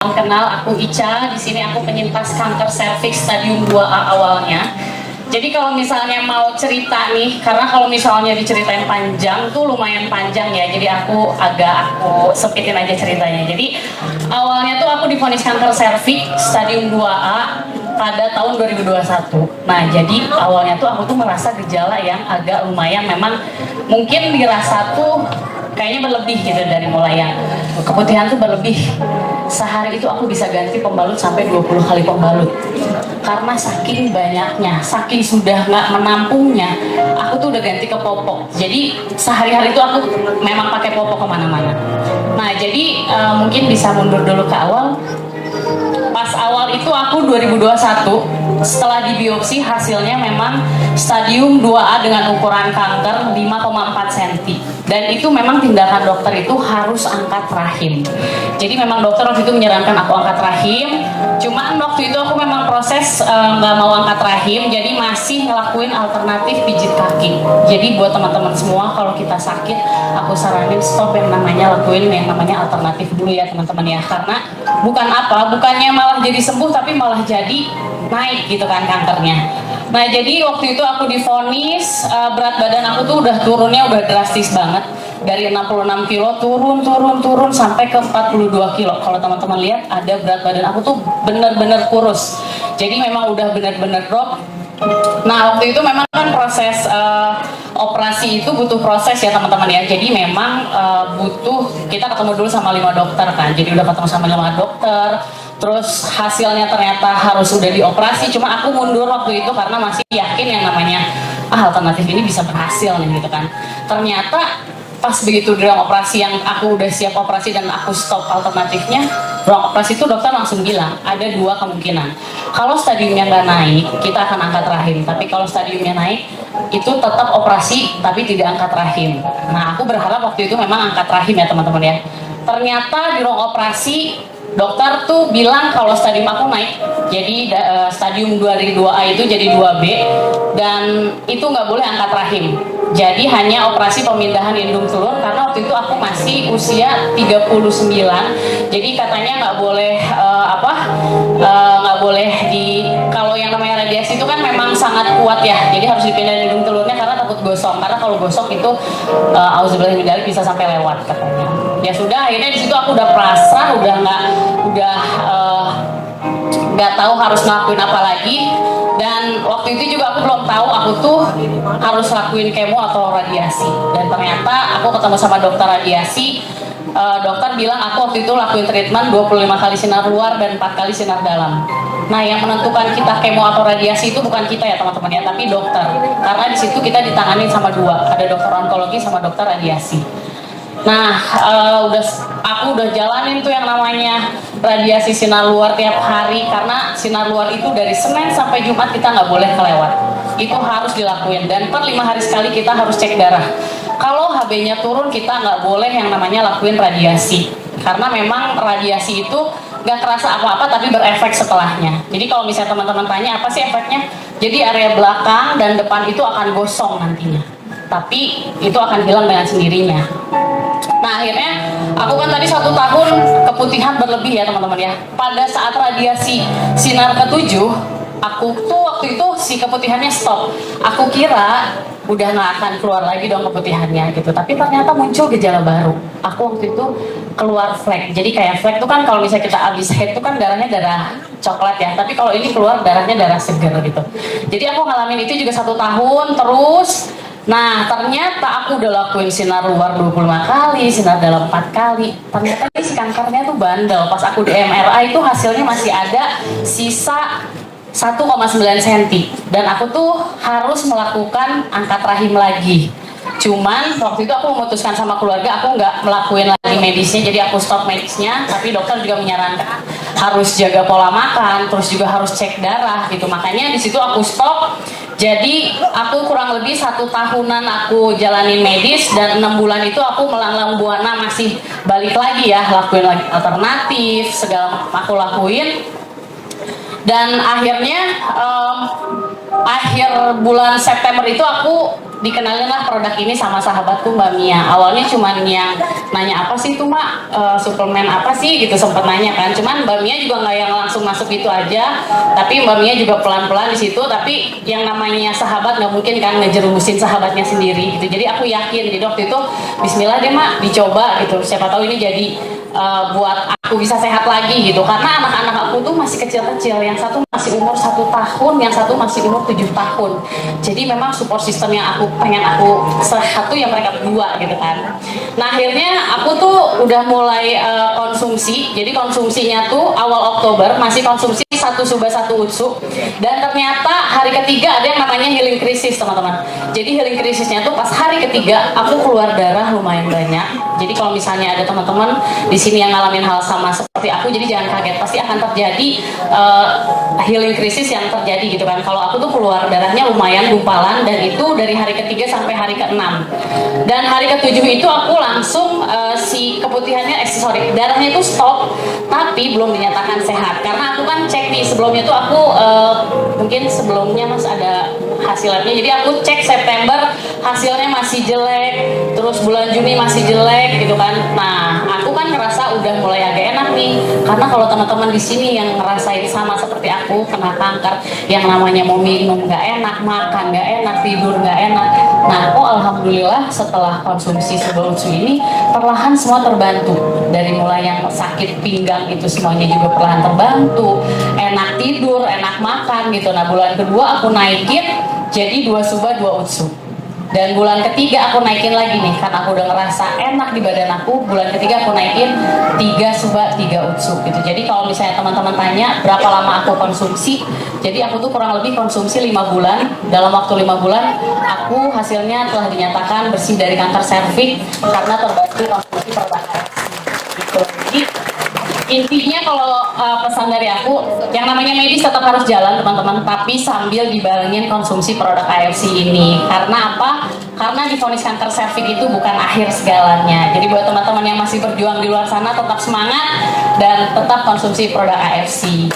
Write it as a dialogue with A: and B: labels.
A: Kenal, aku Ica. Di sini aku penyintas kanker serviks stadium 2A awalnya. Jadi kalau misalnya mau cerita nih, karena kalau misalnya diceritain panjang tuh lumayan panjang ya. Jadi aku sepitin aja ceritanya. Jadi awalnya tuh aku divonis kanker serviks stadium 2A pada tahun 2021. Nah, jadi awalnya tuh aku tuh merasa gejala yang agak lumayan memang mungkin dirasa tuh kayaknya berlebih gitu, dari mulai yang keputihan tuh berlebih. Sehari itu aku bisa ganti pembalut sampai 20 kali pembalut. Karena saking banyaknya, saking sudah nggak menampungnya, aku tuh udah ganti ke popok. Jadi sehari-hari itu aku memang pakai popok kemana-mana. Nah, jadi mungkin bisa mundur dulu ke awal. Pas awal itu aku 2021, setelah dibiopsi hasilnya memang stadium 2A dengan ukuran kanker 5,4 cm. Dan itu memang tindakan dokter itu harus angkat rahim. Jadi memang dokter waktu itu menyarankan aku angkat rahim. Cuman waktu itu aku memang proses nggak mau angkat rahim, jadi masih ngelakuin alternatif pijit kaki. Jadi buat teman-teman semua, kalau kita sakit, aku saranin stop yang namanya lakuin yang namanya alternatif dulu ya teman-teman ya. Karena bukannya malah jadi sembuh, tapi malah jadi naik gitu kan kankernya. Nah, jadi waktu itu aku divonis berat badan aku tuh turunnya udah drastis banget. Dari 66 kilo turun sampai ke 42 kilo. Kalau teman-teman lihat, ada berat badan aku tuh bener-bener kurus. Jadi memang udah bener-bener drop. Nah, waktu itu memang kan proses operasi itu butuh proses ya teman-teman ya. Jadi memang kita ketemu dulu sama 5 dokter kan. Jadi udah ketemu sama 5 dokter. Terus hasilnya ternyata harus udah dioperasi. Cuma aku mundur waktu itu karena masih yakin yang namanya alternatif ini bisa berhasil nih gitu kan. Ternyata pas begitu di ruang operasi yang aku udah siap operasi dan aku stop alternatifnya, ruang operasi itu dokter langsung bilang ada 2 kemungkinan. Kalau stadiumnya nggak naik, kita akan angkat rahim. Tapi kalau stadiumnya naik, itu tetap operasi tapi tidak angkat rahim. Nah, aku berharap waktu itu memang angkat rahim ya teman-teman ya. Ternyata di ruang operasi dokter tuh bilang kalau stadium aku naik, jadi stadium 2A itu jadi 2B, dan itu nggak boleh angkat rahim. Jadi hanya operasi pemindahan indung telur, karena waktu itu aku masih usia 39. Jadi katanya nggak boleh kalau yang namanya radiasi itu kan memang sangat kuat ya. Jadi harus dipindahin indung telurnya karena takut gosong. Karena kalau gosong itu auzubillahi bisa sampai lewat katanya. Ya sudah, akhirnya di situ aku udah pasrah, udah nggak tahu harus ngelakuin apa lagi. Dan waktu itu juga aku belum tahu aku tuh harus lakuin kemo atau radiasi. Dan ternyata aku ketemu sama dokter radiasi. Dokter bilang aku waktu itu lakuin treatment 25 kali sinar luar dan 4 kali sinar dalam. Nah, yang menentukan kita kemo atau radiasi itu bukan kita ya teman-teman ya, tapi dokter. Karena di situ kita ditanganin sama 2, ada dokter onkologi sama dokter radiasi. Nah, aku udah jalanin tuh yang namanya radiasi sinar luar tiap hari, karena sinar luar itu dari Senin sampai Jumat kita nggak boleh kelewat. Itu harus dilakuin, dan per 5 hari sekali kita harus cek darah. Kalau HB-nya turun, kita nggak boleh yang namanya lakuin radiasi, karena memang radiasi itu nggak terasa apa-apa tapi berefek setelahnya. Jadi kalau misalnya teman-teman tanya apa sih efeknya, jadi area belakang dan depan itu akan gosong nantinya, tapi itu akan hilang dengan sendirinya. Nah, akhirnya aku kan tadi 1 tahun keputihan berlebih ya teman-teman ya. Pada saat radiasi sinar ke-7, aku tuh waktu itu si keputihannya stop. Aku kira udah nggak akan keluar lagi dong keputihannya gitu. Tapi ternyata muncul gejala baru. Aku waktu itu keluar flek. Jadi kayak flek tuh kan kalau misalnya kita habis haid tuh kan darahnya darah coklat ya. Tapi kalau ini keluar darahnya darah seger gitu. Jadi aku ngalamin itu juga 1 tahun terus. Nah, ternyata aku udah lakuin sinar luar 25 kali, sinar dalam 4 kali. Ternyata si kankernya tuh bandel. Pas aku di MRI itu hasilnya masih ada sisa 1,9 cm. Dan aku tuh harus melakukan angkat rahim lagi. Cuman waktu itu aku memutuskan sama keluarga, aku nggak melakukan lagi medisnya, jadi aku stop medisnya. Tapi dokter juga menyarankan harus jaga pola makan, terus juga harus cek darah gitu. Makanya di situ aku stop. Jadi aku kurang lebih 1 tahunan aku jalanin medis, dan 6 bulan itu aku melanglang buana masih balik lagi ya, lakuin lagi alternatif, segala aku lakuin. Dan akhirnya akhir bulan September itu aku dikenalin lah produk ini sama sahabatku Mbak Mia. Awalnya cuman yang nanya apa sih tuh Mak, suplemen apa sih gitu, sempet nanya kan. Cuman Mbak Mia juga nggak yang langsung masuk itu aja, tapi Mbak Mia juga pelan-pelan di situ. Tapi yang namanya sahabat nggak mungkin kan ngejerumusin sahabatnya sendiri gitu. Jadi aku yakin, jadi waktu itu Bismillah deh Mak, dicoba gitu. Siapa tahu ini jadi buat aku bisa sehat lagi gitu, karena anak-anak aku tuh masih kecil-kecil, yang satu masih umur 1 tahun, yang satu masih umur 7 tahun. Jadi memang support system yang aku pengen aku sehat tuh yang mereka berdua gitu kan. Nah akhirnya aku tuh udah mulai konsumsi. Jadi konsumsinya tuh awal Oktober masih konsumsi 1 suba 1 utsu, dan ternyata hari ketiga ada yang namanya healing crisis teman-teman. Jadi healing crisisnya tuh pas hari ketiga aku keluar darah lumayan banyak. Jadi kalau misalnya ada teman-teman di sini yang ngalamin hal sama seperti aku, jadi jangan kaget, pasti akan terjadi healing crisis yang terjadi gitu kan. Kalau aku tuh keluar darahnya lumayan gumpalan, dan itu dari hari ketiga sampai hari ke-6. Dan hari ke-7 itu aku langsung si keputihannya, darahnya itu stop, tapi belum dinyatakan sehat. Karena aku kan cek nih sebelumnya tuh aku mungkin sebelumnya Mas ada hasilnya, jadi aku cek September hasilnya masih jelek, terus bulan Juni masih jelek gitu kan. Nah aku kan ngerasa udah mulai agak enak nih, karena kalau teman-teman di sini yang ngerasain sama seperti aku kena kanker, yang namanya mau minum nggak enak, makan nggak enak, tidur nggak enak. Nah aku alhamdulillah setelah konsumsi Utsu ini perlahan semua terbantu, dari mulai yang sakit pinggang itu semuanya juga perlahan terbantu, enak tidur, enak makan gitu. Nah bulan kedua aku naikin jadi 2 suba 2 utsu, dan bulan ketiga aku naikin lagi nih, karena aku udah ngerasa enak di badan aku. Bulan ketiga aku naikin 3 suba 3 utsu gitu. Jadi kalau misalnya teman-teman tanya berapa lama aku konsumsi, jadi aku tuh kurang lebih konsumsi 5 bulan. Dalam waktu 5 bulan aku hasilnya telah dinyatakan bersih dari kanker serviks karena terbantu konsumsi produk gitu. Jadi intinya kalau pesan dari aku, yang namanya medis tetap harus jalan teman-teman, tapi sambil dibarengin konsumsi produk AFC ini. Karena apa? Karena divonis kanker serviks itu bukan akhir segalanya. Jadi buat teman-teman yang masih berjuang di luar sana, tetap semangat dan tetap konsumsi produk AFC.